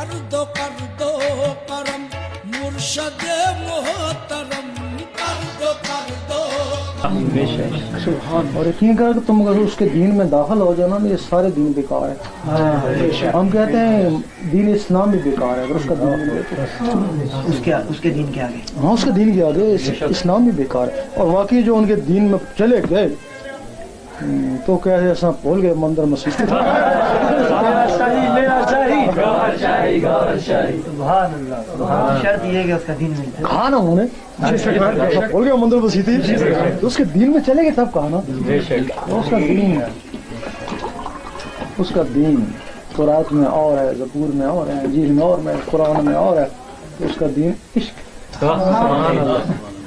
कर दो करम मुर्शद मोहतरम कर दो सुभान। और यकीन कर तुम अगर उसके दीन में दाखिल हो जाओ ना, ये सारे दीन बेकार है। हम कहते हैं दीन इस्लाम भी बेकार है अगर उसका दीन उसके दीन के आगे, हाँ उसके दीन के आगे इस्लाम भी बेकार है। और वाकई जो उनके दीन में चले गए तो कैसे ऐसा भूल गए मंदिर मस्जिद। शर्त ये है कि उसका दीन मिलता है। कहा ना उन्होंने भूल गए मंदिर मस्जिद थी तो उसके दीन में चले गए तब कहा ना उसका दीन है। उसका दीन कुरान में और है, ज़बूर में और है, इंजील में और है, कुरान में और है। तो उसका दीन इश्क,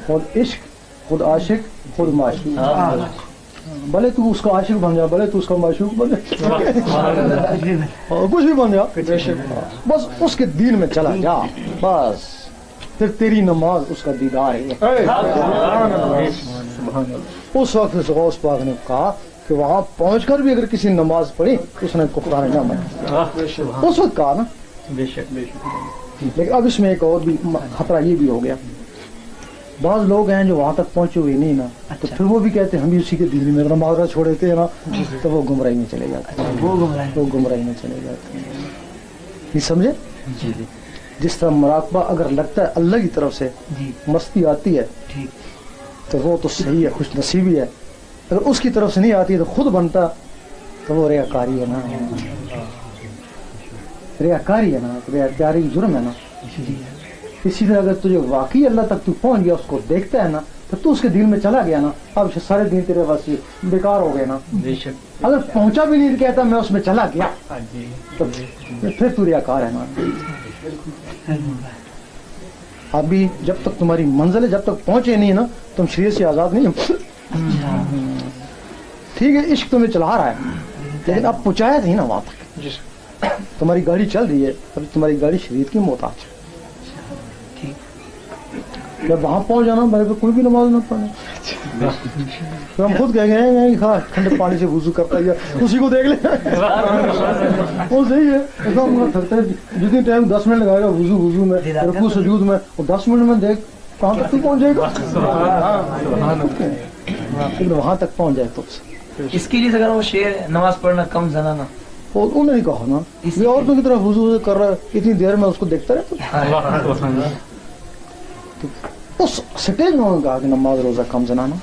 खुद इश्क, खुद आशिक, खुद माशूक। भले तू उसका आशिक बन जा, भले तू उसका माशूक बन जा, कुछ भी बन जा, बस उसके दीन में चला जा, बस फिर तेरी नमाज उसका दीदार है। उस वक्त गौस पाक ने कहा कि वहां पहुंचकर भी अगर किसी नमाज पढ़ी तो उसने कुफरान ना माना। उस वक्त कहा ना। लेकिन अब इसमें एक और भी खतरा ये भी हो गया, बहुत लोग हैं जो वहां तक पहुंचे हुए नहीं ना, तो फिर वो भी कहते हैं हम भी उसी के दीन में नमाज छोड़ देते हैं ना, तो वो गुमराही में चले जाते हैं। वो गुमराही में चले जाते हैं। नहीं समझे? जिस तरह मुराकबा अगर लगता है अल्लाह की तरफ से मस्ती आती है तो वो तो सही है, खुश नसीबी है। अगर उसकी तरफ से नहीं आती है तो खुद बनता तो वो रियाकारी है ना, रियाकारी है ना, रियाकारी जुर्म है ना। इसी तरह अगर तुझे वाकई अल्लाह तक तू पहुंच गया, उसको देखता है ना, तो तू उसके दीन में चला गया ना, अब सारे दिन तेरे पास बेकार हो गए ना। अगर पहुंचा भी नहीं कहता मैं उसमें चला गया तो फिर तू रियाकार है ना। अभी जब तक तुम्हारी मंजिल है, जब तक पहुंचे नहीं ना, तुम शरीयत से आजाद नहीं हो। ठीक है इश्क तुम्हें चला रहा है, लेकिन अब पहुंचाया नहीं ना वहां तक। तुम्हारी गाड़ी चल रही है, अभी तुम्हारी गाड़ी शरीयत की मोहताज है। जब वहां पहुंच जाना मेरे पे कोई भी नमाज ना पढ़े तो हम खुद कह गए खा ठंडे पानी से वुजू करता है, उसी को देख ले वो सही है। ऐसा हम थकते हैं जितनी टाइम 10 मिनट लगाएगा वुजू में, रुकू सुजूद में, और 10 मिनट में देख कहाँ तक तू पहुंच जाएगा, लेकिन वहां तक पहुंच जाए तो इसके लिए अगर वो शेर नमाज पढ़ना कम जनाना, और उन्होंने कहा ना ये औरतों की तरह वुजू कर रहा है, इतनी देर में उसको देखता रहता। उस स्टेज में उन्होंने कहा कि नमाज रोजा कम जनाना।